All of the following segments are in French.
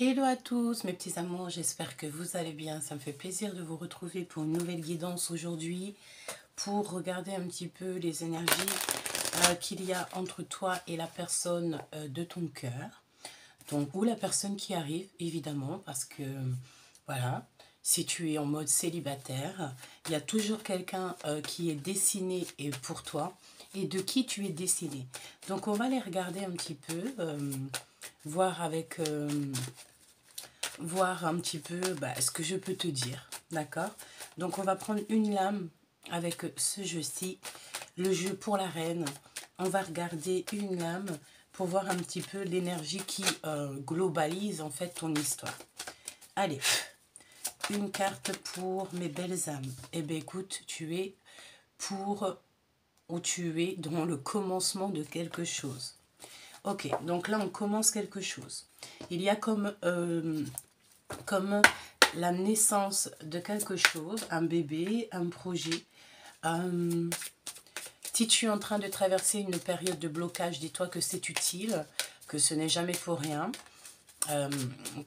Hello à tous mes petits amours, j'espère que vous allez bien. Ça me fait plaisir de vous retrouver pour une nouvelle guidance aujourd'hui, pour regarder un petit peu les énergies qu'il y a entre toi et la personne de ton cœur. Donc, ou la personne qui arrive, évidemment, parce que, voilà, si tu es en mode célibataire, il y a toujours quelqu'un qui est destiné et pour toi et de qui tu es destiné. Donc, on va les regarder un petit peu, voir avec... voir un petit peu ce que je peux te dire, d'accord? Donc on va prendre une lame avec ce jeu-ci, le jeu pour la reine. On va regarder une lame pour voir un petit peu l'énergie qui globalise en fait ton histoire. Allez, une carte pour mes belles âmes. Eh bien écoute, tu es dans le commencement de quelque chose. Ok, donc là on commence quelque chose. Il y a comme la naissance de quelque chose, un bébé, un projet. Si tu es en train de traverser une période de blocage, dis-toi que c'est utile, que ce n'est jamais pour rien,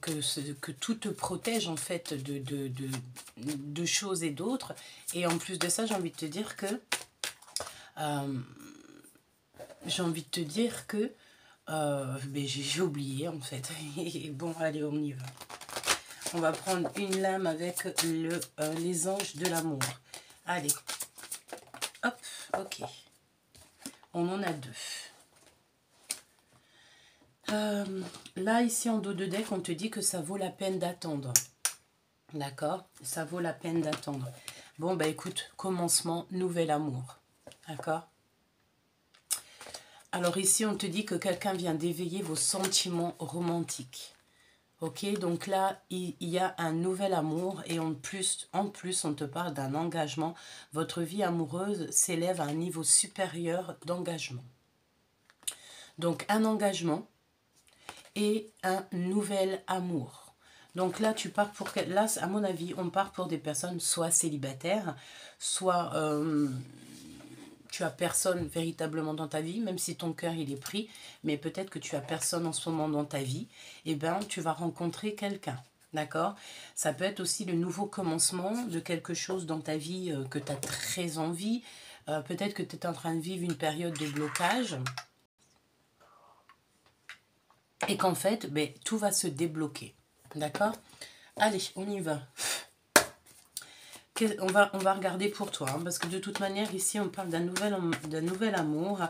que tout te protège en fait de choses et d'autres. Et en plus de ça, j'ai envie de te dire que j'ai oublié en fait. Bon, allez, on y va. On va prendre une lame avec les anges de l'amour. Allez. Hop, ok. On en a deux. Là, ici, en dos de deck, on te dit que ça vaut la peine d'attendre. D'accord? Ça vaut la peine d'attendre. Bon, bah écoute, commencement, nouvel amour. D'accord? Alors ici, on te dit que quelqu'un vient d'éveiller vos sentiments romantiques. Ok, donc là, il y a un nouvel amour et en plus, on te parle d'un engagement. Votre vie amoureuse s'élève à un niveau supérieur d'engagement. Donc, un engagement et un nouvel amour. Donc là, tu pars pour... Là, à mon avis, on part pour des personnes soit célibataires, soit... tu as personne véritablement dans ta vie, même si ton cœur il est pris, mais peut-être que tu as personne en ce moment dans ta vie, et bien tu vas rencontrer quelqu'un, d'accord? Ça peut être aussi le nouveau commencement de quelque chose dans ta vie que tu as très envie, peut-être que tu es en train de vivre une période de blocage, et qu'en fait, tout va se débloquer, d'accord? Allez, on y va. On va regarder pour toi, hein, parce que de toute manière, ici, on parle d'un nouvel amour.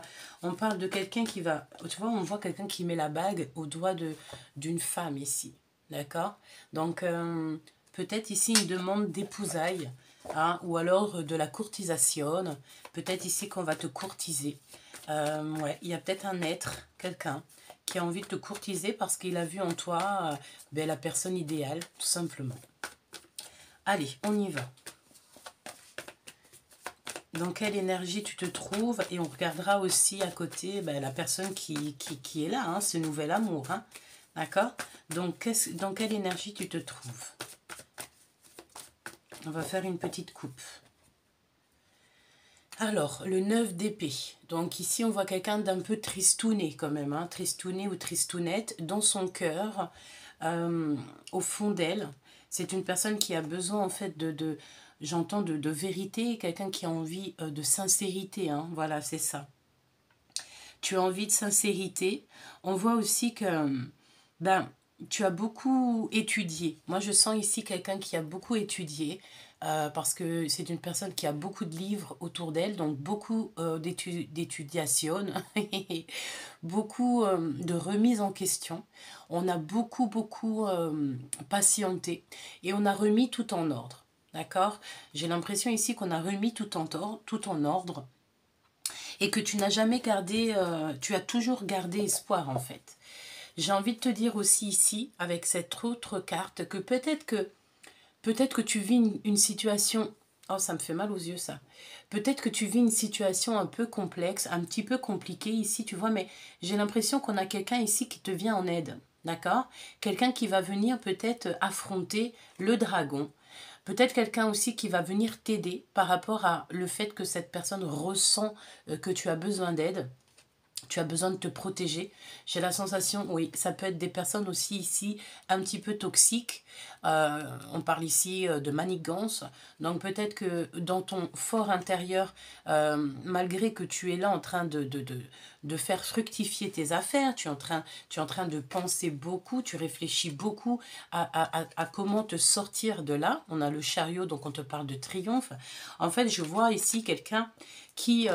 On parle de quelqu'un qui va... Tu vois, on voit quelqu'un qui met la bague au doigt d'une femme ici. D'accord? Donc, peut-être ici une demande d'épousailles, hein, ou alors de la courtisation. Peut-être ici qu'on va te courtiser. Ouais, il y a peut-être un être, quelqu'un, qui a envie de te courtiser parce qu'il a vu en toi la personne idéale, tout simplement. Allez, on y va. Dans quelle énergie tu te trouves, et on regardera aussi à côté la personne qui est là, hein, ce nouvel amour, hein, d'accord? Donc, dans quelle énergie tu te trouves? On va faire une petite coupe. Alors, le 9 d'épée. Donc ici, on voit quelqu'un d'un peu tristouné quand même, hein, tristouné ou tristounette, dans son cœur, au fond d'elle. C'est une personne qui a besoin en fait j'entends de vérité, quelqu'un qui a envie de sincérité, hein, voilà, c'est ça. Tu as envie de sincérité. On voit aussi que tu as beaucoup étudié. Moi, je sens ici quelqu'un qui a beaucoup étudié, parce que c'est une personne qui a beaucoup de livres autour d'elle, donc beaucoup d'étudiation, beaucoup de remise en question. On a beaucoup patienté et on a remis tout en ordre. D'accord? J'ai l'impression ici qu'on a remis tout en ordre et que tu n'as jamais gardé, tu as toujours gardé espoir en fait. J'ai envie de te dire aussi ici, avec cette autre carte, que peut-être que tu vis une situation... Oh, ça me fait mal aux yeux, ça. Peut-être que tu vis une situation un peu complexe, un petit peu compliquée ici, tu vois, mais j'ai l'impression qu'on a quelqu'un ici qui te vient en aide, d'accord? Quelqu'un qui va venir peut-être affronter le dragon. Peut-être quelqu'un aussi qui va venir t'aider par rapport à le fait que cette personne ressent que tu as besoin d'aide. Tu as besoin de te protéger. J'ai la sensation, oui, ça peut être des personnes aussi ici un petit peu toxiques. On parle ici de manigance. Donc peut-être que dans ton fort intérieur, malgré que tu es là en train de faire fructifier tes affaires, tu es en train de penser beaucoup, tu réfléchis beaucoup à comment te sortir de là. On a le chariot, donc on te parle de triomphe. En fait, je vois ici quelqu'un qui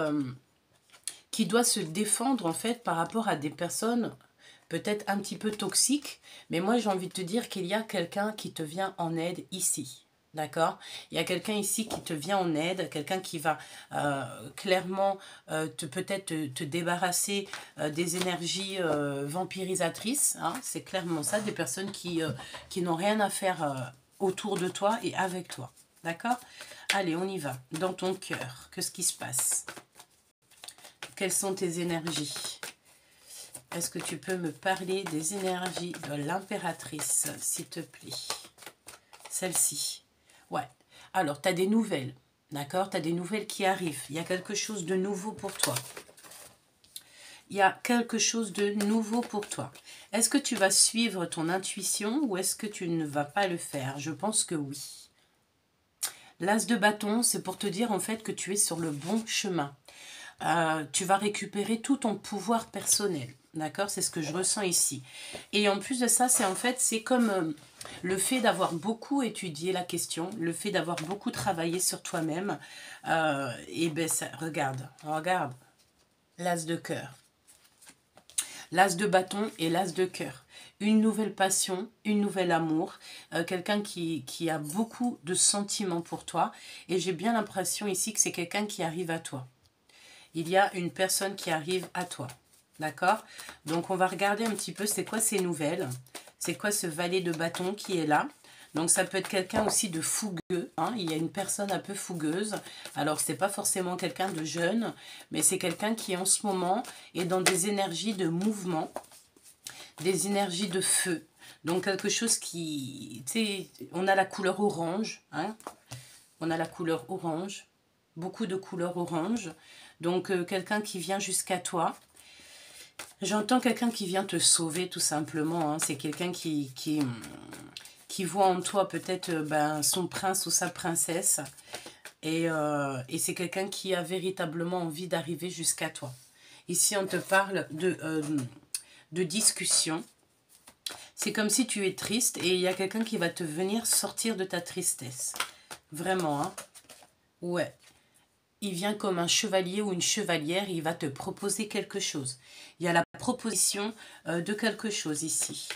doit se défendre en fait par rapport à des personnes peut-être un petit peu toxiques. Mais moi, j'ai envie de te dire qu'il y a quelqu'un qui te vient en aide ici. D'accord? Il y a quelqu'un ici qui te vient en aide, quelqu'un qui va clairement peut-être te débarrasser des énergies vampirisatrices. Hein? C'est clairement ça, des personnes qui n'ont rien à faire autour de toi et avec toi. D'accord? Allez, on y va. Dans ton cœur, qu'est-ce qui se passe? Quelles sont tes énergies? Est-ce que tu peux me parler des énergies de l'impératrice, s'il te plaît? Celle-ci. Ouais. Alors, tu as des nouvelles. D'accord? Tu as des nouvelles qui arrivent. Il y a quelque chose de nouveau pour toi. Il y a quelque chose de nouveau pour toi. Est-ce que tu vas suivre ton intuition ou est-ce que tu ne vas pas le faire? Je pense que oui. L'as de bâton, c'est pour te dire en fait que tu es sur le bon chemin. Tu vas récupérer tout ton pouvoir personnel. D'accord? C'est ce que je ressens ici. Et en plus de ça, c'est comme le fait d'avoir beaucoup étudié la question, le fait d'avoir beaucoup travaillé sur toi-même. Et ben, regarde, l'as de cœur. L'as de bâton et l'as de cœur. Une nouvelle passion, une nouvelle amour, quelqu'un qui a beaucoup de sentiments pour toi. Et j'ai bien l'impression ici que c'est quelqu'un qui arrive à toi. Il y a une personne qui arrive à toi. D'accord? Donc, on va regarder un petit peu c'est quoi ces nouvelles. C'est quoi ce valet de bâton qui est là. Donc, ça peut être quelqu'un aussi de fougueux. Hein? Il y a une personne un peu fougueuse. Alors, c'est pas forcément quelqu'un de jeune, mais c'est quelqu'un qui, en ce moment, est dans des énergies de mouvement, des énergies de feu. Donc, quelque chose qui... Tu sais, on a la couleur orange. Hein? On a la couleur orange. Beaucoup de couleurs orange. Donc, quelqu'un qui vient jusqu'à toi. J'entends quelqu'un qui vient te sauver, tout simplement. Hein. C'est quelqu'un qui voit en toi peut-être son prince ou sa princesse. Et c'est quelqu'un qui a véritablement envie d'arriver jusqu'à toi. Ici, on te parle de discussion. C'est comme si tu es triste et il y a quelqu'un qui va te venir sortir de ta tristesse. Vraiment, hein. Ouais. Il vient comme un chevalier ou une chevalière, il va te proposer quelque chose. Il y a la proposition de quelque chose ici.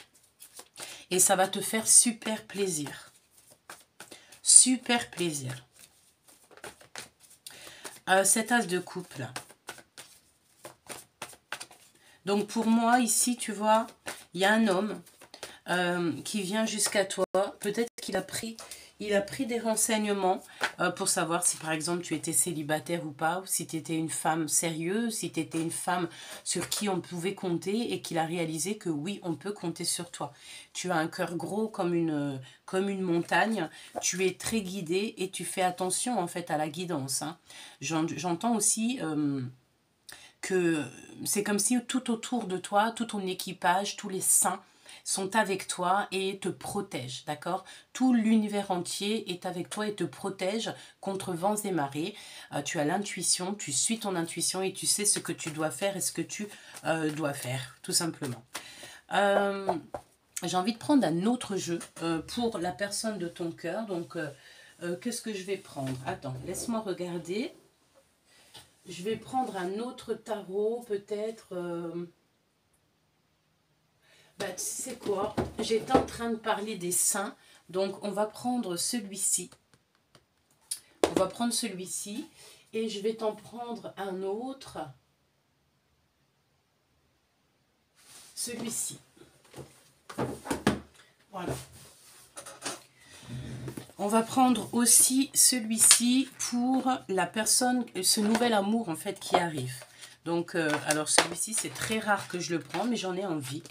Et ça va te faire super plaisir. Super plaisir. Cet as de coupe là. Donc pour moi, ici, tu vois, il y a un homme qui vient jusqu'à toi. Peut-être qu'il a pris des renseignements pour savoir si par exemple tu étais célibataire ou pas, ou si tu étais une femme sérieuse, si tu étais une femme sur qui on pouvait compter et qu'il a réalisé que oui, on peut compter sur toi. Tu as un cœur gros comme une montagne, tu es très guidé et tu fais attention en fait à la guidance. Hein. J'entends aussi... que c'est comme si tout autour de toi, tout ton équipage, tous les saints sont avec toi et te protègent, d'accord? Tout l'univers entier est avec toi et te protège contre vents et marées. Tu as l'intuition, tu suis ton intuition et tu sais ce que tu dois faire et ce que tu dois faire, tout simplement. J'ai envie de prendre un autre jeu pour la personne de ton cœur. Donc, qu'est-ce que je vais prendre? Attends, laisse-moi regarder. Je vais prendre un autre tarot, peut-être. Tu sais quoi? J'étais en train de parler des saints. Donc, on va prendre celui-ci. On va prendre celui-ci. Et je vais t'en prendre un autre. Celui-ci. Voilà. On va prendre aussi celui-ci pour la personne, ce nouvel amour en fait qui arrive. Donc, alors celui-ci, c'est très rare que je le prends, mais j'en ai envie.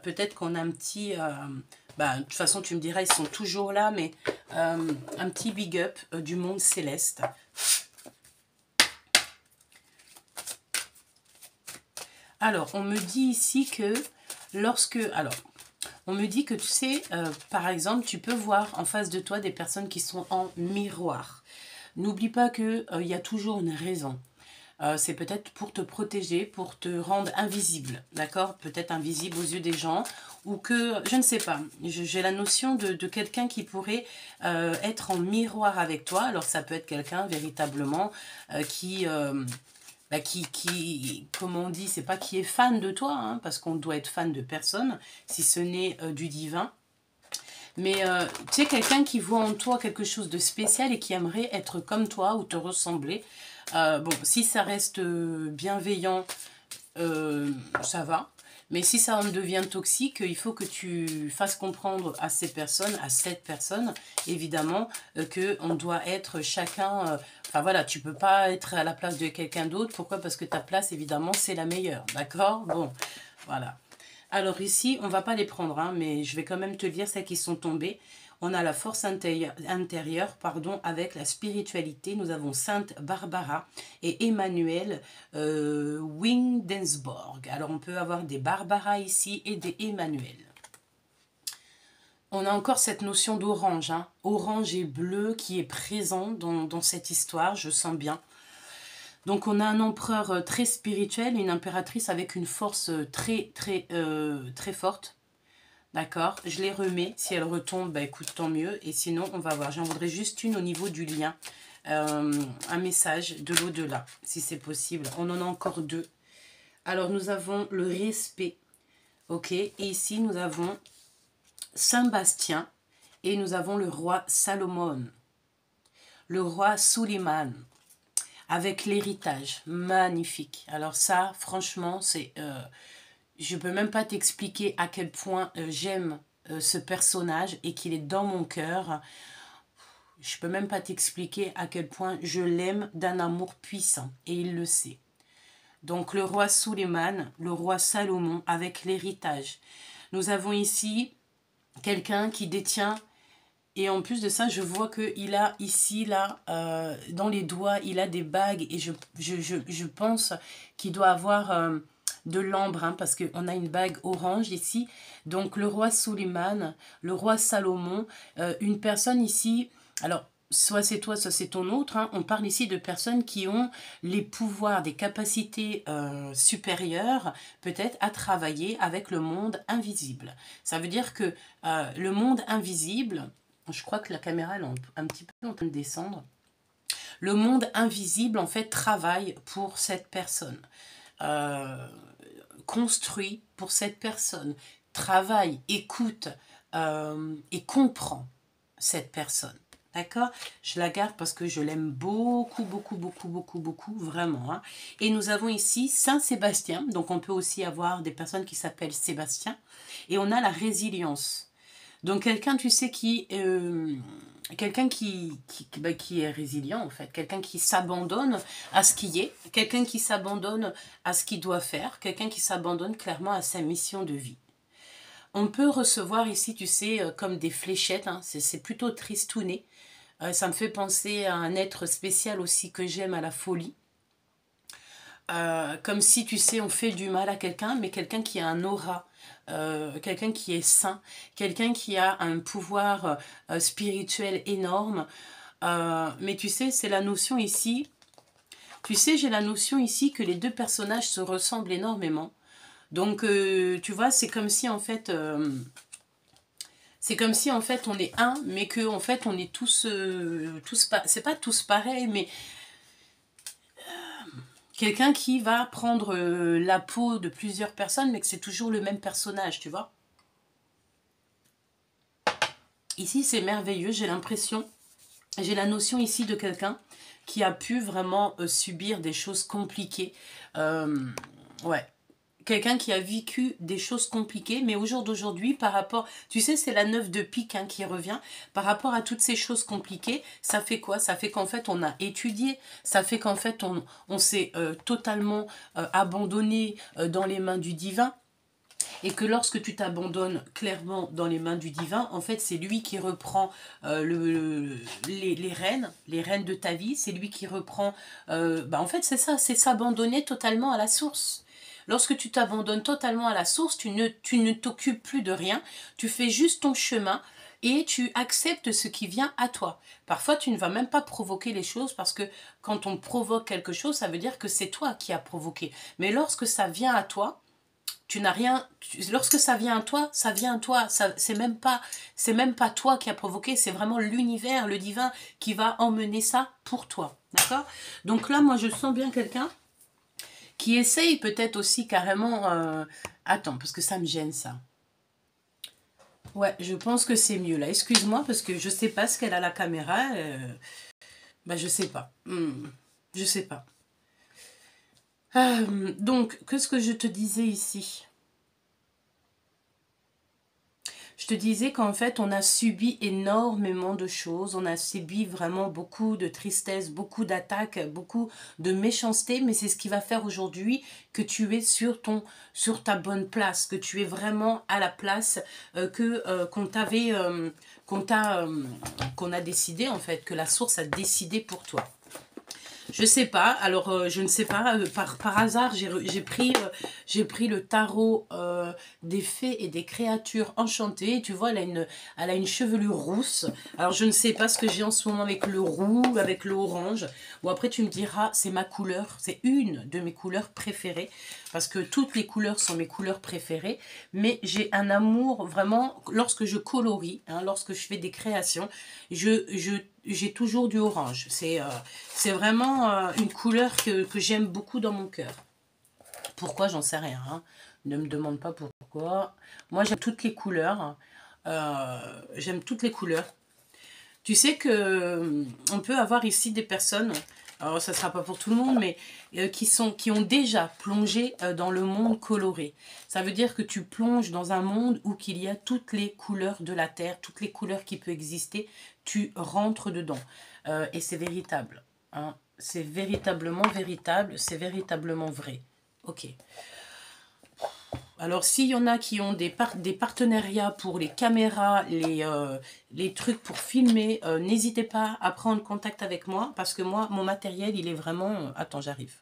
Peut-être qu'on a un petit... de toute façon, tu me diras, ils sont toujours là, mais un petit big up du monde céleste. Alors, on me dit ici que lorsque... Alors, on me dit que tu sais, par exemple, tu peux voir en face de toi des personnes qui sont en miroir. N'oublie pas qu'il y a toujours une raison. C'est peut-être pour te protéger, pour te rendre invisible, d'accord? Peut-être invisible aux yeux des gens, ou que, je ne sais pas, j'ai la notion de quelqu'un qui pourrait être en miroir avec toi. Alors ça peut être quelqu'un véritablement comment on dit, c'est pas qui est fan de toi, hein, parce qu'on doit être fan de personne, si ce n'est du divin. Mais tu sais, quelqu'un qui voit en toi quelque chose de spécial et qui aimerait être comme toi ou te ressembler. Bon, si ça reste bienveillant, ça va. Mais si ça en devient toxique, il faut que tu fasses comprendre à ces personnes, à cette personne, évidemment, qu'on doit être chacun... Enfin voilà, tu peux pas être à la place de quelqu'un d'autre. Pourquoi? Parce que ta place, évidemment, c'est la meilleure. D'accord? Bon, voilà. Alors ici, on va pas les prendre, hein, mais je vais quand même te dire celles qui sont tombées. On a la force intérieure, pardon, avec la spiritualité. Nous avons Sainte Barbara et Emmanuel Windensborg. Alors on peut avoir des Barbara ici et des Emmanuel. On a encore cette notion d'orange, hein, orange et bleu qui est présent dans cette histoire, je sens bien. Donc on a un empereur très spirituel, une impératrice avec une force très forte. D'accord, je les remets. Si elle retombe, bah écoute, tant mieux. Et sinon, on va voir. J'en voudrais juste une au niveau du lien. Un message de l'au-delà, si c'est possible. On en a encore deux. Alors, nous avons le respect. Ok, et ici, nous avons Saint-Bastien. Et nous avons le roi Salomon. Le roi Suleiman. Avec l'héritage. Magnifique. Alors ça, franchement, c'est... je ne peux même pas t'expliquer à quel point j'aime ce personnage et qu'il est dans mon cœur. Je ne peux même pas t'expliquer à quel point je l'aime d'un amour puissant. Et il le sait. Donc le roi Suleiman, le roi Salomon avec l'héritage. Nous avons ici quelqu'un qui détient... Et en plus de ça, je vois qu'il a ici, là, dans les doigts, il a des bagues. Et je pense qu'il doit avoir de l'ambre, hein, parce qu'on a une bague orange ici. Donc, le roi Suleiman, le roi Salomon, une personne ici... Alors, soit c'est toi, soit c'est ton autre. Hein, on parle ici de personnes qui ont les pouvoirs, des capacités supérieures, peut-être, à travailler avec le monde invisible. Ça veut dire que le monde invisible... Je crois que la caméra elle est un petit peu en train de descendre. Le monde invisible, en fait, travaille pour cette personne. Construit pour cette personne. Travaille, écoute et comprend cette personne. D'accord? Je la garde parce que je l'aime beaucoup, vraiment. Hein. Et nous avons ici Saint-Sébastien. Donc, on peut aussi avoir des personnes qui s'appellent Sébastien. Et on a la résilience. Donc quelqu'un, tu sais, quelqu'un qui est résilient en fait, quelqu'un qui s'abandonne à ce qui est, quelqu'un qui s'abandonne à ce qu'il doit faire, quelqu'un qui s'abandonne clairement à sa mission de vie. On peut recevoir ici, tu sais, comme des fléchettes, hein, c'est plutôt tristouné. Ça me fait penser à un être spécial aussi que j'aime, à la folie. Comme si, tu sais, on fait du mal à quelqu'un, mais quelqu'un qui a un aura, quelqu'un qui est saint, quelqu'un qui a un pouvoir spirituel énorme. Mais tu sais, c'est la notion ici, tu sais, j'ai la notion ici que les deux personnages se ressemblent énormément. Donc, tu vois, c'est comme si en fait... c'est comme si en fait on est un, mais que en fait on est tous c'est pas tous pareils, mais quelqu'un qui va prendre la peau de plusieurs personnes, mais que c'est toujours le même personnage, tu vois. Ici, c'est merveilleux, j'ai l'impression, j'ai la notion ici de quelqu'un qui a pu vraiment subir des choses compliquées. Ouais. Quelqu'un qui a vécu des choses compliquées, mais au jour d'aujourd'hui, par rapport... Tu sais, c'est la 9 de pique hein, qui revient. Par rapport à toutes ces choses compliquées, ça fait quoi? Ça fait qu'en fait, on a étudié. Ça fait qu'en fait, on s'est totalement abandonné dans les mains du divin. Et que lorsque tu t'abandonnes clairement dans les mains du divin, en fait, c'est lui qui reprend les rênes de ta vie. C'est lui qui reprend... en fait, c'est ça, c'est s'abandonner totalement à la source. Lorsque tu t'abandonnes totalement à la source, tu ne t'occupes plus de rien, tu fais juste ton chemin et tu acceptes ce qui vient à toi. Parfois, tu ne vas même pas provoquer les choses parce que quand on provoque quelque chose, ça veut dire que c'est toi qui as provoqué. Mais lorsque ça vient à toi, tu n'as rien. Lorsque ça vient à toi, ça vient à toi. C'est même pas toi qui a provoqué, c'est vraiment l'univers, le divin qui va emmener ça pour toi. D'accord? Donc là, moi, je sens bien quelqu'un qui essaye peut-être aussi carrément... Attends, parce que ça me gêne, ça. Ouais, je pense que c'est mieux là. Excuse-moi, parce que je sais pas ce qu'elle a la caméra. Bah, je sais pas. Je sais pas. Donc, qu'est-ce que je te disais ici? Je te disais qu'en fait, on a subi énormément de choses. On a subi vraiment beaucoup de tristesse, beaucoup d'attaques, beaucoup de méchanceté. Mais c'est ce qui va faire aujourd'hui que tu es sur ta bonne place, que tu es vraiment à la place qu'on a décidé en fait, que la source a décidé pour toi. Je sais pas, alors je ne sais pas, par hasard j'ai pris le tarot des fées et des créatures enchantées. Tu vois, elle a une chevelure rousse. Alors je ne sais pas ce que j'ai en ce moment avec le roux, avec le orange. Bon, après tu me diras, c'est ma couleur, c'est une de mes couleurs préférées. Parce que toutes les couleurs sont mes couleurs préférées. Mais j'ai un amour vraiment, lorsque je colorie, hein, lorsque je fais des créations, j'ai toujours du orange. C'est vraiment une couleur que j'aime beaucoup dans mon cœur. Pourquoi, j'en sais rien. Hein. Ne me demande pas pourquoi. Moi, j'aime toutes les couleurs. J'aime toutes les couleurs. Tu sais que on peut avoir ici des personnes, alors ça ne sera pas pour tout le monde, mais qui ont déjà plongé dans le monde coloré. Ça veut dire que tu plonges dans un monde où il y a toutes les couleurs de la Terre, toutes les couleurs qui peuvent exister, tu rentres dedans. Et c'est véritable. Hein. C'est véritablement véritable, c'est véritablement vrai. Ok. Alors, s'il y en a qui ont des partenariats pour les caméras, les trucs pour filmer, n'hésitez pas à prendre contact avec moi parce que moi, mon matériel, il est vraiment... Attends, j'arrive.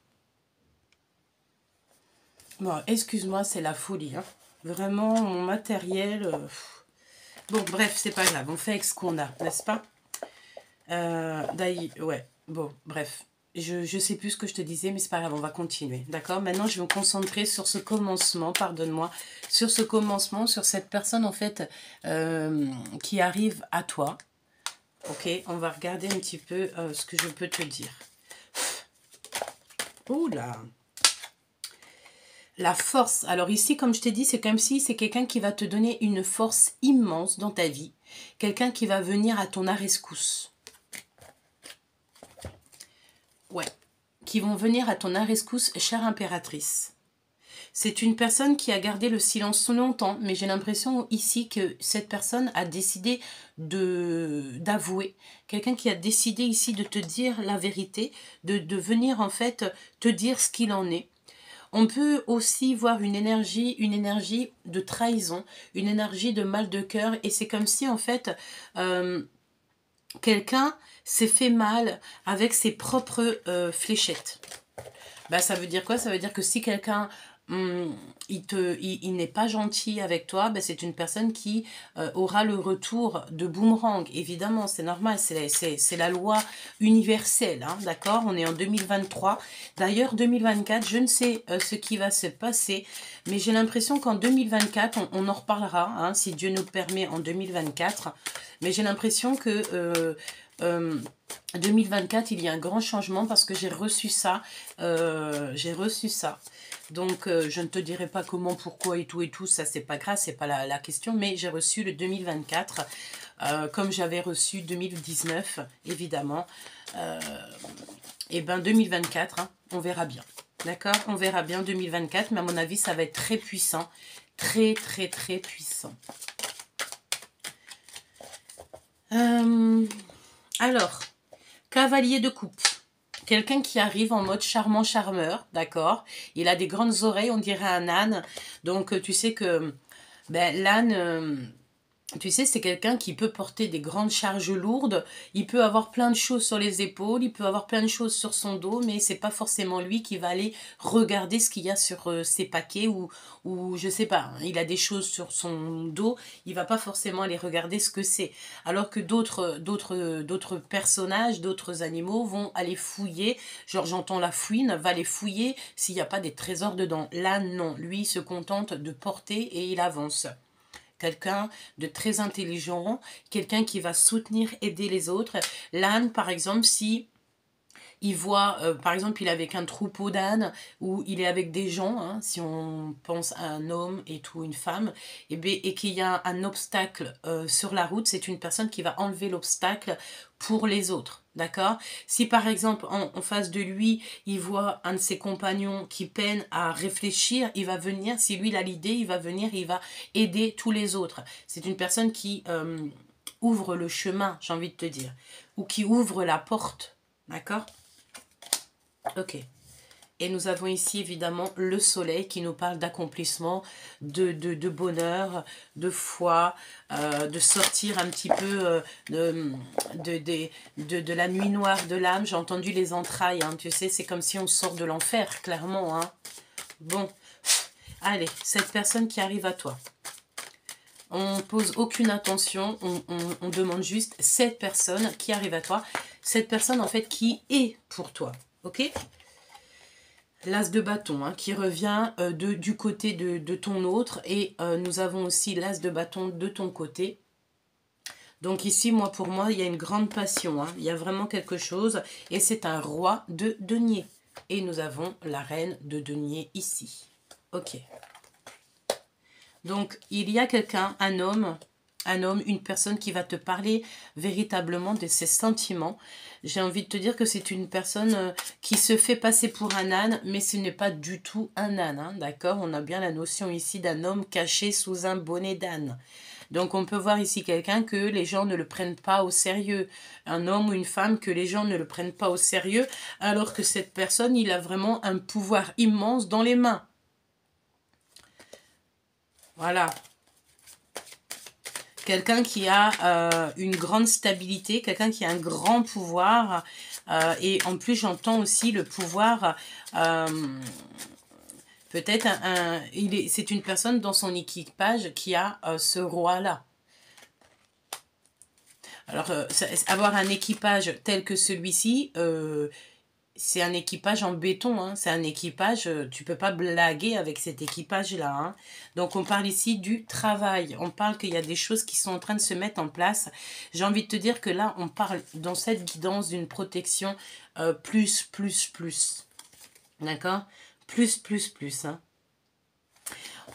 Bon, excuse-moi, c'est la folie. Hein. Vraiment, mon matériel... Bon, bref, c'est pas grave. On fait avec ce qu'on a, n'est-ce pas? D'ailleurs, ouais. Bon, bref. Je sais plus ce que je te disais, mais c'est pas grave, on va continuer. D'accord? Maintenant, je vais me concentrer sur ce commencement, pardonne-moi, sur ce commencement, sur cette personne, en fait, qui arrive à toi. Ok? On va regarder un petit peu ce que je peux te dire. Oula! La force. Alors ici, comme je t'ai dit, c'est comme si c'est quelqu'un qui va te donner une force immense dans ta vie. Quelqu'un qui va venir à ton rescousse. Ouais, qui vont venir à ton rescousse, chère impératrice. C'est une personne qui a gardé le silence longtemps, mais j'ai l'impression ici que cette personne a décidé d'avouer. Quelqu'un qui a décidé ici de te dire la vérité, de venir en fait te dire ce qu'il en est. On peut aussi voir une énergie de trahison, une énergie de mal de cœur, et c'est comme si en fait quelqu'un s'est fait mal avec ses propres fléchettes. Bah, ça veut dire quoi? Ça veut dire que si quelqu'un il n'est pas gentil avec toi, bah, c'est une personne qui aura le retour de boomerang. Évidemment, c'est normal, c'est la loi universelle, hein, d'accord? On est en 2023. D'ailleurs, 2024, je ne sais ce qui va se passer, mais j'ai l'impression qu'en 2024, on en reparlera, hein, si Dieu nous permet, en 2024. Mais j'ai l'impression que 2024, il y a un grand changement parce que j'ai reçu ça. Donc, je ne te dirai pas comment, pourquoi et tout, ça c'est pas grave, c'est pas la question, mais j'ai reçu le 2024, comme j'avais reçu 2019, évidemment. Et ben 2024, hein, on verra bien. D'accord? On verra bien 2024, mais à mon avis, ça va être très puissant. Très, très, très puissant. Alors, cavalier de coupe. Quelqu'un qui arrive en mode charmant-charmeur, d'accord? Il a des grandes oreilles, on dirait un âne. Donc, tu sais que ben, l'âne, Tu sais, c'est quelqu'un qui peut porter des grandes charges lourdes, il peut avoir plein de choses sur les épaules, il peut avoir plein de choses sur son dos, mais c'est pas forcément lui qui va aller regarder ce qu'il y a sur ses paquets ou je sais pas, hein, il a des choses sur son dos, il va pas forcément aller regarder ce que c'est. Alors que d'autres personnages, d'autres animaux vont aller fouiller, genre j'entends la fouine, va les fouiller s'il n'y a pas des trésors dedans. Là, non, lui il se contente de porter et il avance. Quelqu'un de très intelligent, quelqu'un qui va soutenir, aider les autres. L'âne, par exemple, si il voit, par exemple, il est avec un troupeau d'ânes ou il est avec des gens, hein, si on pense à un homme et tout, une femme, et qu'il y a un obstacle sur la route, c'est une personne qui va enlever l'obstacle pour les autres. D'accord? Si par exemple, en face de lui, il voit un de ses compagnons qui peine à réfléchir, il va venir, si lui il a l'idée, il va venir, il va aider tous les autres. C'est une personne qui ouvre le chemin, j'ai envie de te dire, ou qui ouvre la porte. D'accord? Ok. Et nous avons ici évidemment le soleil qui nous parle d'accomplissement, de bonheur, de foi, de sortir un petit peu de la nuit noire de l'âme. J'ai entendu les entrailles, hein, tu sais, c'est comme si on sort de l'enfer, clairement. Hein. Bon, allez, cette personne qui arrive à toi. On pose aucune intention, on demande juste cette personne qui arrive à toi. Cette personne en fait qui est pour toi, ok ? L'as de bâton, hein, qui revient du côté de ton autre. Et nous avons aussi l'as de bâton de ton côté. Donc ici, pour moi, il y a une grande passion. Hein. Il y a vraiment quelque chose. Et c'est un roi de denier. Et nous avons la reine de denier ici. Ok. Donc, il y a quelqu'un, un homme, une personne qui va te parler véritablement de ses sentiments. J'ai envie de te dire que c'est une personne qui se fait passer pour un âne, mais ce n'est pas du tout un âne, hein, d'accord? On a bien la notion ici d'un homme caché sous un bonnet d'âne. Donc on peut voir ici quelqu'un que les gens ne le prennent pas au sérieux. Un homme ou une femme que les gens ne le prennent pas au sérieux, alors que cette personne, il a vraiment un pouvoir immense dans les mains. Voilà. Quelqu'un qui a une grande stabilité, quelqu'un qui a un grand pouvoir. Et en plus, j'entends aussi le pouvoir... peut-être c'est une personne dans son équipage qui a ce roi-là. Alors, avoir un équipage tel que celui-ci... c'est un équipage en béton, hein. C'est un équipage, tu peux pas blaguer avec cet équipage-là. Hein. Donc on parle ici du travail, on parle qu'il y a des choses qui sont en train de se mettre en place. J'ai envie de te dire que là, on parle dans cette guidance d'une protection plus. D'accord? Plus. Hein.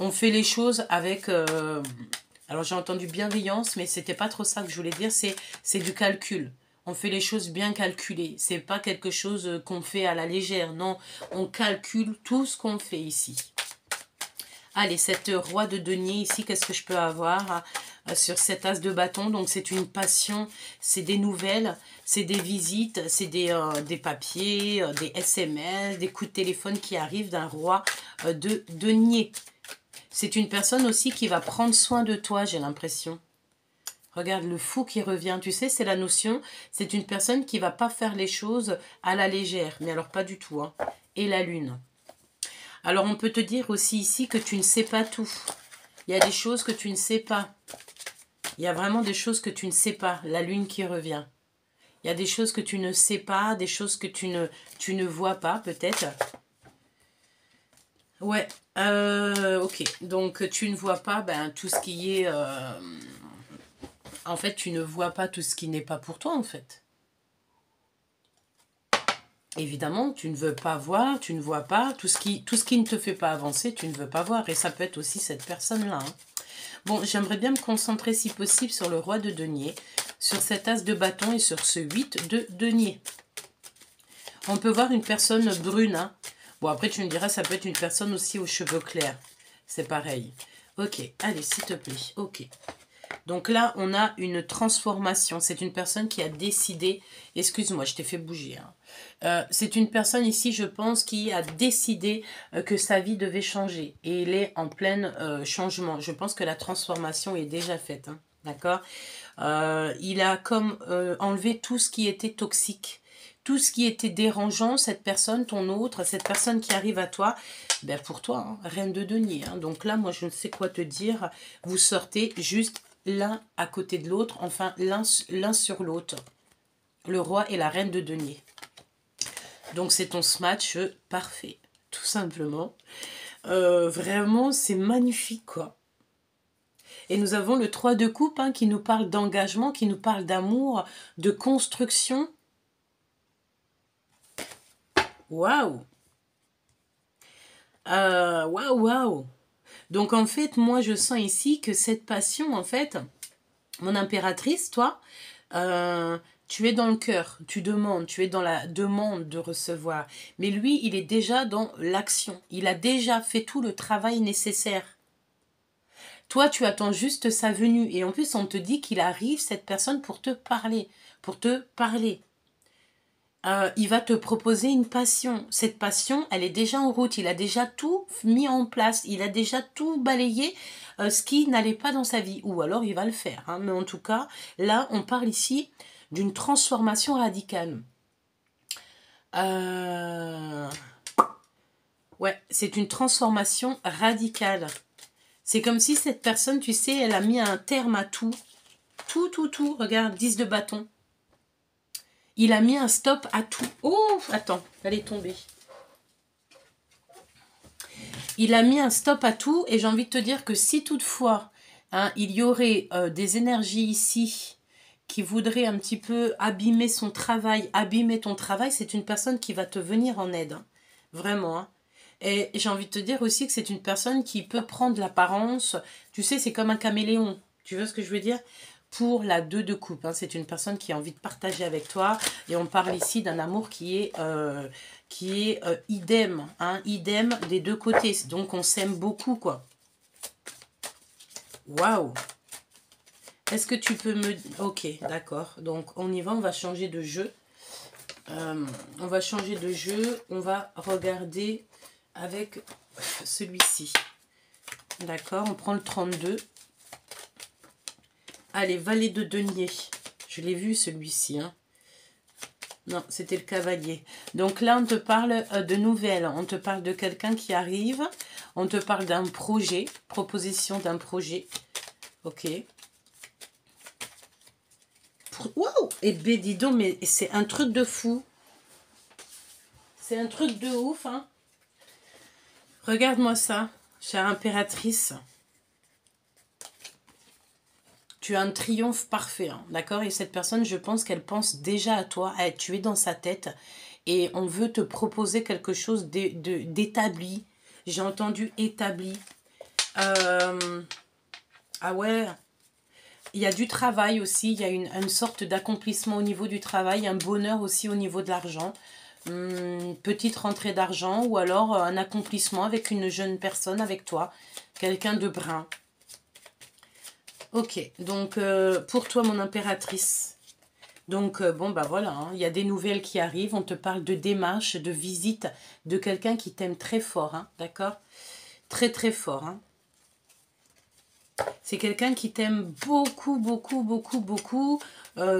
On fait les choses avec... alors j'ai entendu bienveillance, mais c'était pas trop ça que je voulais dire, c'est du calcul. On fait les choses bien calculées. C'est pas quelque chose qu'on fait à la légère. Non, on calcule tout ce qu'on fait ici. Allez, cette roi de denier ici, qu'est-ce que je peux avoir sur cet as de bâton? Donc, c'est une passion, c'est des nouvelles, c'est des visites, c'est des papiers, des SMS, des coups de téléphone qui arrivent d'un roi de denier. C'est une personne aussi qui va prendre soin de toi, j'ai l'impression. Regarde le fou qui revient, tu sais, c'est la notion, c'est une personne qui va pas faire les choses à la légère, mais alors pas du tout. Hein. Et la lune. Alors on peut te dire aussi ici que tu ne sais pas tout. Il y a des choses que tu ne sais pas. Il y a vraiment des choses que tu ne sais pas, la lune qui revient. Il y a des choses que tu ne sais pas, des choses que tu ne vois pas peut-être. Ouais, ok, donc tu ne vois pas tout ce qui est... En fait, tu ne vois pas tout ce qui n'est pas pour toi, en fait. Évidemment, tu ne veux pas voir, tu ne vois pas. Tout ce qui ne te fait pas avancer, tu ne veux pas voir. Et ça peut être aussi cette personne-là. Hein. Bon, j'aimerais bien me concentrer, si possible, sur le roi de denier, sur cet as de bâton et sur ce 8 de denier. On peut voir une personne brune. Hein. Bon, après, tu me diras, ça peut être une personne aussi aux cheveux clairs. C'est pareil. Ok, allez, s'il te plaît. Ok. Donc là, on a une transformation. C'est une personne qui a décidé... Excuse-moi, je t'ai fait bouger. Hein. C'est une personne ici, je pense, qui a décidé que sa vie devait changer. Et il est en plein changement. Je pense que la transformation est déjà faite. Hein. D'accord? Il a comme enlevé tout ce qui était toxique, tout ce qui était dérangeant, cette personne, ton autre, cette personne qui arrive à toi, ben pour toi, hein, reine de denier. Hein. Donc là, moi, je ne sais quoi te dire. Vous sortez juste l'un à côté de l'autre, enfin l'un sur l'autre. Le roi et la reine de denier. Donc c'est ton match parfait, tout simplement. Vraiment, c'est magnifique, quoi. Et nous avons le 3 de coupe hein, qui nous parle d'engagement, qui nous parle d'amour, de construction. Waouh! Waouh, waouh! Donc en fait, moi je sens ici que cette passion, en fait, mon impératrice, toi, tu es dans le cœur, tu demandes, tu es dans la demande de recevoir. Mais lui, il est déjà dans l'action. Il a déjà fait tout le travail nécessaire. Toi, tu attends juste sa venue. Et en plus, on te dit qu'il arrive, cette personne, pour te parler. Pour te parler. Il va te proposer une passion. Cette passion, elle est déjà en route. Il a déjà tout mis en place. Il a déjà tout balayé, ce qui n'allait pas dans sa vie. Ou alors, il va le faire. Hein. Mais en tout cas, là, on parle ici d'une transformation radicale. Ouais, c'est une transformation radicale. C'est comme si cette personne, tu sais, elle a mis un terme à tout. Tout. Regarde, 10 de bâton. Il a mis un stop à tout. Oh, attends, elle est tombée. Il a mis un stop à tout et j'ai envie de te dire que si toutefois, hein, il y aurait des énergies ici qui voudraient un petit peu abîmer son travail, abîmer ton travail, c'est une personne qui va te venir en aide. Hein. Vraiment. Hein. Et j'ai envie de te dire aussi que c'est une personne qui peut prendre l'apparence. Tu sais, c'est comme un caméléon. Tu vois ce que je veux dire? Pour la 2 de coupe. Hein. C'est une personne qui a envie de partager avec toi. Et on parle ici d'un amour qui est idem. Hein, idem des deux côtés. Donc on s'aime beaucoup, quoi. Waouh! Est-ce que tu peux me... Ok, d'accord. Donc on y va, on va changer de jeu. On va changer de jeu. On va regarder avec celui-ci. D'accord, on prend le 32. Allez, valet de denier. Je l'ai vu celui-ci. Hein. Non, c'était le cavalier. Donc là, on te parle de nouvelles. On te parle de quelqu'un qui arrive. On te parle d'un projet. Proposition d'un projet. Ok. Waouh! Et ben dis donc, mais c'est un truc de fou. C'est un truc de ouf. Hein. Regarde-moi ça, chère impératrice. Tu as un triomphe parfait, hein, d'accord? Et cette personne, je pense qu'elle pense déjà à toi, tu es dans sa tête et on veut te proposer quelque chose d'établi. J'ai entendu établi. Ah ouais, il y a du travail aussi, il y a une sorte d'accomplissement au niveau du travail, un bonheur aussi au niveau de l'argent. Petite rentrée d'argent ou alors un accomplissement avec une jeune personne avec toi, quelqu'un de brun. Ok, donc pour toi mon impératrice, donc bon bah voilà, hein, il y a des nouvelles qui arrivent, on te parle de démarche, de visite, de quelqu'un qui t'aime très fort, hein, d'accord? Très très fort. Hein. C'est quelqu'un qui t'aime beaucoup, beaucoup.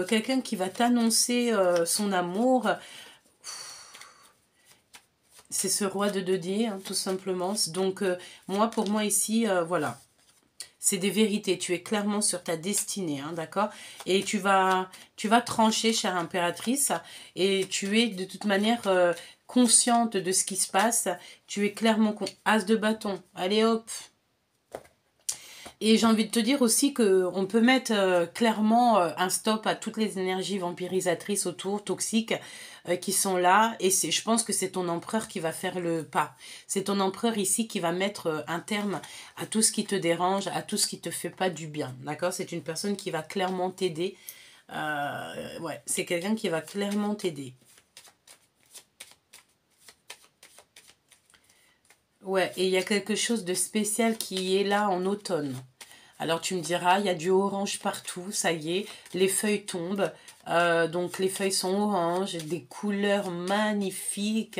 Quelqu'un qui va t'annoncer son amour. C'est ce roi de denier, hein, tout simplement. Donc, moi, pour moi, ici, voilà. C'est des vérités. Tu es clairement sur ta destinée, hein, d'accord? Et tu vas trancher, chère impératrice. Et tu es, de toute manière, consciente de ce qui se passe. Tu es clairement... As de bâton. Allez, hop. Et j'ai envie de te dire aussi qu'on peut mettre clairement un stop à toutes les énergies vampirisatrices autour, toxiques, qui sont là. Et je pense que c'est ton empereur qui va faire le pas. C'est ton empereur ici qui va mettre un terme à tout ce qui te dérange, à tout ce qui te fait pas du bien. D'accord? C'est une personne qui va clairement t'aider. Ouais, c'est quelqu'un qui va clairement t'aider. Ouais, et il y a quelque chose de spécial qui est là en automne. Alors tu me diras, il y a du orange partout, ça y est, les feuilles tombent. Donc les feuilles sont oranges, des couleurs magnifiques.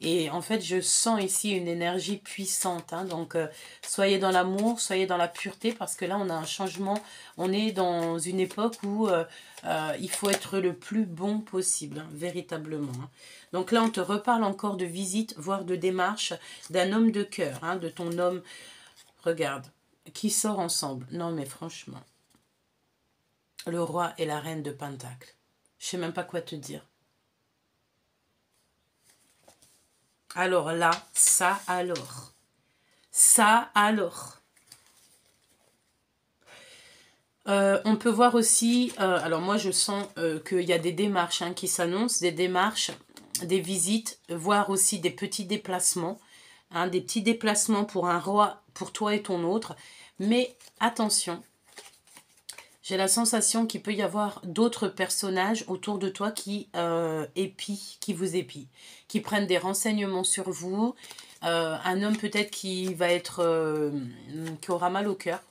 Et en fait, je sens ici une énergie puissante. Hein. Donc, soyez dans l'amour, soyez dans la pureté, parce que là, on a un changement. On est dans une époque où il faut être le plus bon possible, hein, véritablement. Hein. Donc là, on te reparle encore de visite, voire de démarche d'un homme de cœur, hein, de ton homme. Regarde, qui sort ensemble. Non, mais franchement, le roi et la reine de Pentacle. Je sais même pas quoi te dire. Alors là, ça alors. Ça alors. On peut voir aussi, alors moi je sens qu'il y a des démarches hein, qui s'annoncent, des démarches, des visites, voire aussi des petits déplacements. Hein, des petits déplacements pour un roi, pour toi et ton autre. Mais attention, j'ai la sensation qu'il peut y avoir d'autres personnages autour de toi qui qui vous épient, qui prennent des renseignements sur vous. Un homme peut-être qui va être, qui aura mal au cœur.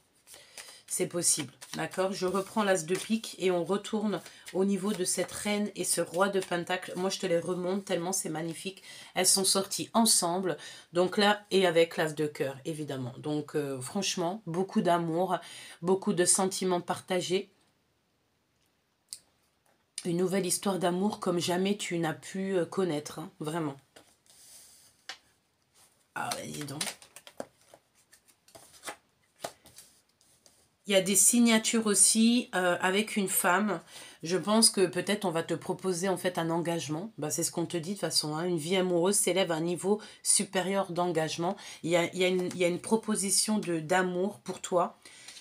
C'est possible, d'accord? Je reprends l'as de pique et on retourne au niveau de cette reine et ce roi de pentacle. Moi, je te les remonte tellement c'est magnifique. Elles sont sorties ensemble, donc là, et avec l'as de cœur, évidemment. Donc, franchement, beaucoup d'amour, beaucoup de sentiments partagés. Une nouvelle histoire d'amour comme jamais tu n'as pu connaître, hein, vraiment. Ah, ouais, dis donc. Il y a des signatures aussi avec une femme. Je pense que peut-être on va te proposer en fait un engagement. Bah, c'est ce qu'on te dit de toute façon. Hein. Une vie amoureuse s'élève à un niveau supérieur d'engagement. Il y a une proposition d'amour pour toi.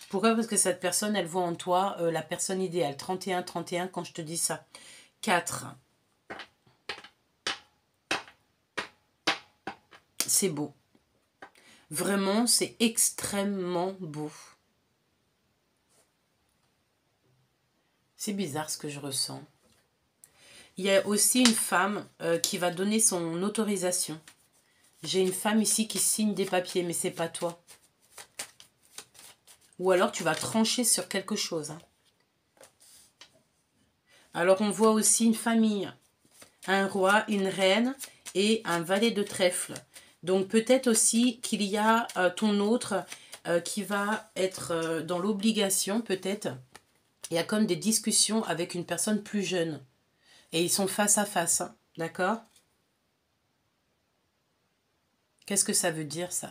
Pourquoi? Parce que cette personne, elle voit en toi la personne idéale. 31-31 quand je te dis ça. 4. C'est beau. Vraiment, c'est extrêmement beau. C'est bizarre ce que je ressens. Il y a aussi une femme qui va donner son autorisation. J'ai une femme ici qui signe des papiers, mais c'est pas toi. Ou alors tu vas trancher sur quelque chose. Hein. Alors on voit aussi une famille. Un roi, une reine et un valet de trèfle. Donc peut-être aussi qu'il y a ton autre qui va être dans l'obligation, peut-être. Il y a comme des discussions avec une personne plus jeune. Et ils sont face à face, hein, d'accord? Qu'est-ce que ça veut dire, ça?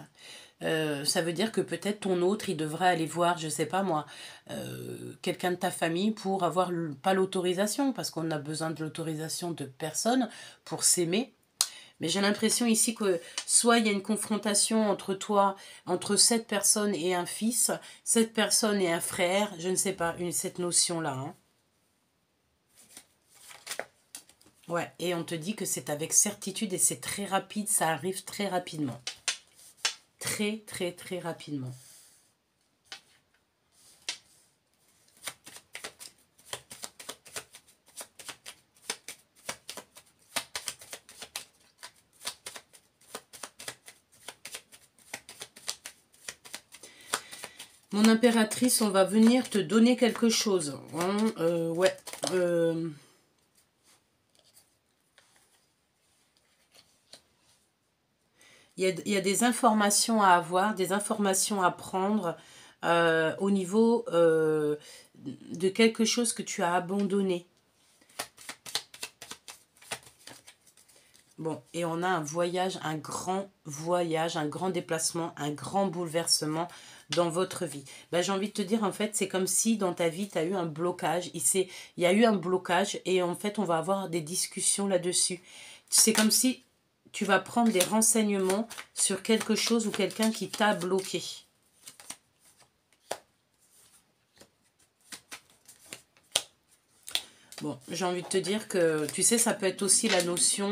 Ça veut dire que peut-être ton autre, il devrait aller voir, je sais pas moi, quelqu'un de ta famille pour avoir, pas l'autorisation, parce qu'on a besoin de l'autorisation de personne pour s'aimer. Mais j'ai l'impression ici que soit il y a une confrontation entre toi, entre cette personne et un fils, cette personne et un frère, je ne sais pas, cette notion-là, hein. Ouais, et on te dit que c'est avec certitude et c'est très rapide, ça arrive très rapidement. Très, très, très rapidement. Mon impératrice, on va venir te donner quelque chose. Hein, ouais. Il y a des informations à avoir, des informations à prendre au niveau de quelque chose que tu as abandonné. Bon, et on a un voyage, un grand déplacement, un grand bouleversement dans votre vie. Ben, j'ai envie de te dire, en fait, c'est comme si dans ta vie, tu as eu un blocage. Il y a eu un blocage et en fait, on va avoir des discussions là-dessus. C'est comme si tu vas prendre des renseignements sur quelque chose ou quelqu'un qui t'a bloqué. Bon, j'ai envie de te dire que, tu sais, ça peut être aussi la notion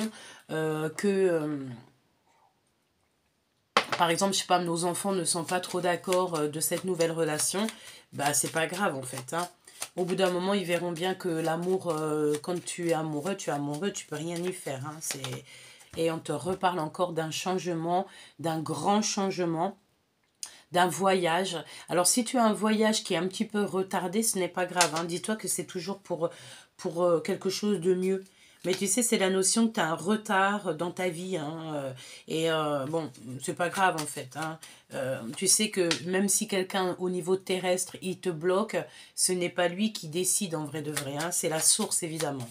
que... par exemple, je sais pas, nos enfants ne sont pas trop d'accord de cette nouvelle relation, bah c'est pas grave en fait. Hein. Au bout d'un moment, ils verront bien que l'amour, quand tu es amoureux, tu peux rien y faire. Hein. Et on te reparle encore d'un changement, d'un grand changement, d'un voyage. Alors si tu as un voyage qui est un petit peu retardé, ce n'est pas grave. Hein. Dis-toi que c'est toujours pour quelque chose de mieux. Mais tu sais, c'est la notion que tu as un retard dans ta vie. Hein, bon, c'est pas grave en fait. Hein. Tu sais que même si quelqu'un au niveau terrestre, il te bloque, ce n'est pas lui qui décide en vrai de vrai. Hein, c'est la source évidemment.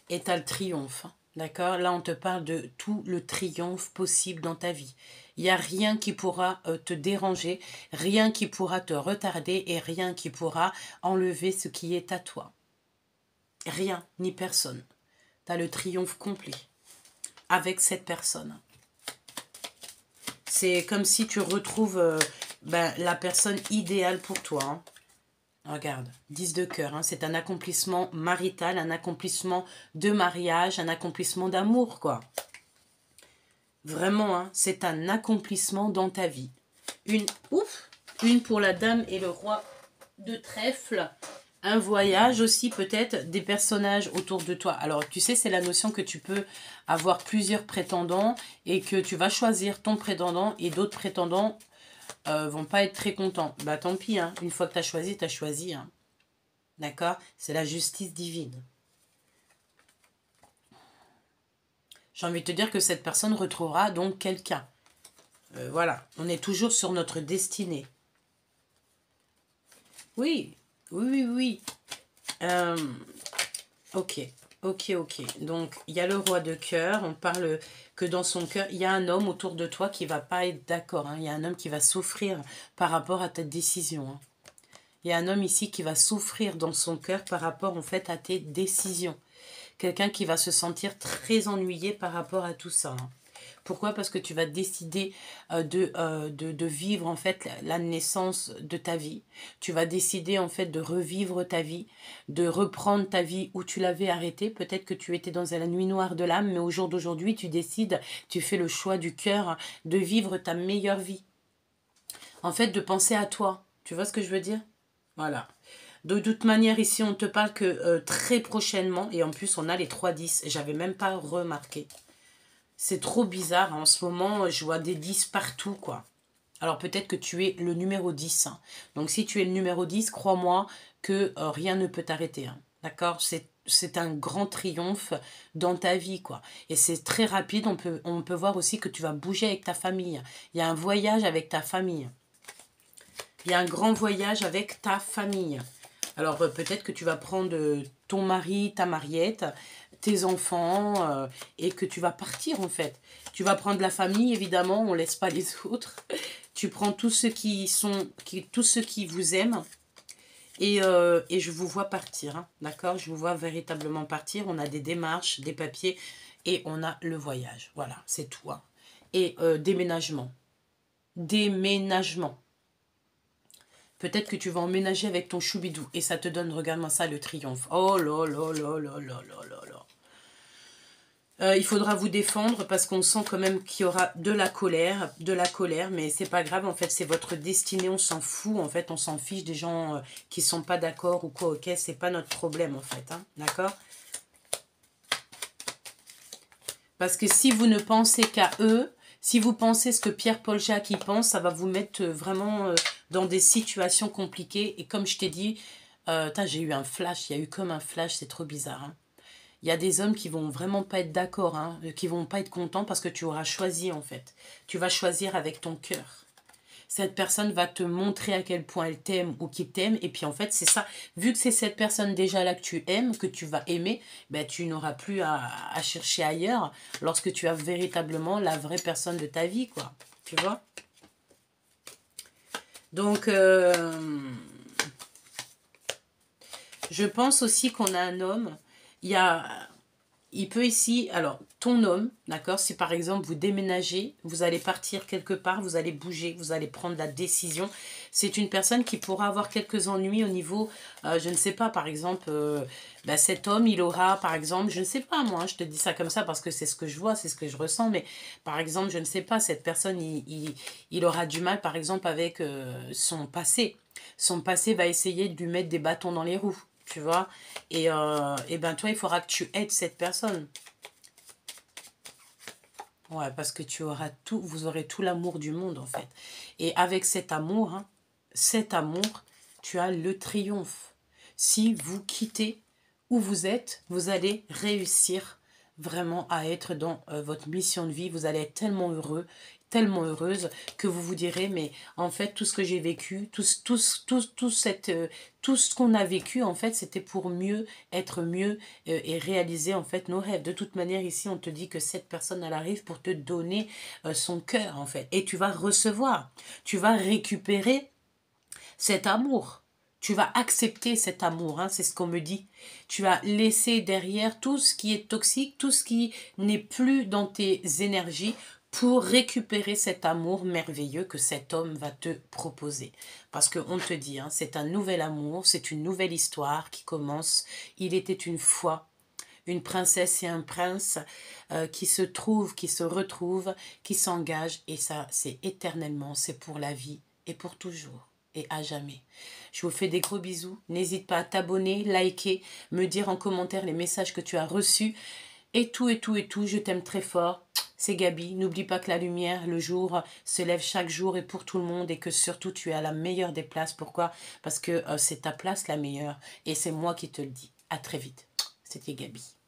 Et tu as le triomphe. Hein, d'accord? Là, on te parle de tout le triomphe possible dans ta vie. Il n'y a rien qui pourra te déranger, rien qui pourra te retarder et rien qui pourra enlever ce qui est à toi. Rien, ni personne. Tu as le triomphe complet avec cette personne. C'est comme si tu retrouves la personne idéale pour toi. Hein. Regarde, 10 de cœur, hein, c'est un accomplissement marital, un accomplissement de mariage, un accomplissement d'amour, quoi. Vraiment, hein, c'est un accomplissement dans ta vie. Une pour la dame et le roi de trèfle. Un voyage aussi, peut-être, des personnages autour de toi. Alors, tu sais, c'est la notion que tu peux avoir plusieurs prétendants et que tu vas choisir ton prétendant et d'autres prétendants vont pas être très contents. Bah, tant pis, hein. Une fois que tu as choisi, tu as choisi. Hein. D'accord? C'est la justice divine. J'ai envie de te dire que cette personne retrouvera donc quelqu'un. Voilà, on est toujours sur notre destinée. Oui, oui. Ok. Donc, il y a le roi de cœur. On parle que dans son cœur, il y a un homme autour de toi qui va pas être d'accord. Hein. Il y a un homme qui va souffrir par rapport à ta décision. Hein. Il y a un homme ici qui va souffrir dans son cœur par rapport en fait à tes décisions. Quelqu'un qui va se sentir très ennuyé par rapport à tout ça. Hein. Pourquoi? Parce que tu vas décider de vivre en fait la naissance de ta vie. Tu vas décider en fait de revivre ta vie, de reprendre ta vie où tu l'avais arrêtée. Peut-être que tu étais dans la nuit noire de l'âme, mais au jour d'aujourd'hui, tu décides, tu fais le choix du cœur de vivre ta meilleure vie. En fait, de penser à toi. Tu vois ce que je veux dire? Voilà. De toute manière, ici, on te parle que très prochainement, et en plus, on a les 3-10. J'avais même pas remarqué. C'est trop bizarre. En ce moment, je vois des 10 partout, quoi. Alors, peut-être que tu es le numéro 10. Hein. Donc, si tu es le numéro 10, crois-moi que rien ne peut t'arrêter. Hein. D'accord? C'est un grand triomphe dans ta vie, quoi. Et c'est très rapide. On peut voir aussi que tu vas bouger avec ta famille. Il y a un voyage avec ta famille. Il y a un grand voyage avec ta famille. Alors, peut-être que tu vas prendre ton mari, ta mariette, tes enfants, et que tu vas partir, en fait. Tu vas prendre la famille, évidemment, on ne laisse pas les autres. Tu prends tous ceux tous ceux qui vous aiment, et je vous vois partir, hein, d'accord? Je vous vois véritablement partir. On a des démarches, des papiers, et on a le voyage. Voilà, c'est tout. Hein. Et déménagement. Déménagement. Peut-être que tu vas emménager avec ton choubidou. Et ça te donne, regarde-moi ça, le triomphe. Oh là là là là là là là là. Il faudra vous défendre parce qu'on sent quand même qu'il y aura de la colère, mais c'est pas grave, en fait, c'est votre destinée, on s'en fout, en fait, on s'en fiche des gens qui sont pas d'accord ou quoi, ok, c'est pas notre problème, en fait, hein, d'accord? Parce que si vous ne pensez qu'à eux, si vous pensez ce que Pierre-Paul Jacques y pense, ça va vous mettre vraiment dans des situations compliquées. Et comme je t'ai dit, j'ai eu un flash, il y a eu comme un flash, c'est trop bizarre. Hein. Il y a des hommes qui vont vraiment pas être d'accord, hein, qui vont pas être contents parce que tu auras choisi en fait. Tu vas choisir avec ton cœur. Cette personne va te montrer à quel point elle t'aime ou qu'il t'aime. Et puis en fait, c'est ça. Vu que c'est cette personne déjà là que tu aimes, que tu vas aimer, ben, tu n'auras plus à chercher ailleurs lorsque tu as véritablement la vraie personne de ta vie, quoi. Tu vois? Donc, je pense aussi qu'on a un homme. Il peut ici, alors, ton homme, d'accord, si par exemple vous déménagez, vous allez partir quelque part, vous allez bouger, vous allez prendre la décision. C'est une personne qui pourra avoir quelques ennuis au niveau, je ne sais pas, par exemple, cet homme, il aura, par exemple, je ne sais pas, moi, je te dis ça comme ça parce que c'est ce que je vois, c'est ce que je ressens, mais par exemple, je ne sais pas, cette personne, il aura du mal, par exemple, avec son passé. Son passé va essayer de lui mettre des bâtons dans les roues. Tu vois, et ben toi, il faudra que tu aides cette personne. Ouais, parce que tu auras tout, vous aurez tout l'amour du monde, en fait. Et avec cet amour, tu as le triomphe. si vous quittez où vous êtes, vous allez réussir vraiment à être dans votre mission de vie. Vous allez être tellement heureux, tellement heureuse que vous vous direz, mais en fait, tout ce que j'ai vécu, tout ce qu'on a vécu, en fait, c'était pour mieux, être mieux et réaliser, en fait, nos rêves. De toute manière, ici, on te dit que cette personne, elle arrive pour te donner son cœur, en fait. Et tu vas recevoir, tu vas récupérer cet amour. Tu vas accepter cet amour, hein, c'est ce qu'on me dit. Tu vas laisser derrière tout ce qui est toxique, tout ce qui n'est plus dans tes énergies pour récupérer cet amour merveilleux que cet homme va te proposer. Parce qu'on te dit, hein, c'est un nouvel amour, c'est une nouvelle histoire qui commence. Il était une fois une princesse et un prince qui se trouvent, qui se retrouvent, qui s'engagent. Et ça, c'est éternellement, c'est pour la vie et pour toujours et à jamais. Je vous fais des gros bisous. N'hésite pas à t'abonner, liker, me dire en commentaire les messages que tu as reçus. Et tout, et tout, et tout. Je t'aime très fort. C'est Gabi. N'oublie pas que la lumière, le jour, se lève chaque jour et pour tout le monde. Et que surtout, tu es à la meilleure des places. Pourquoi? Parce que c'est ta place la meilleure. Et c'est moi qui te le dis. À très vite. C'était Gabi.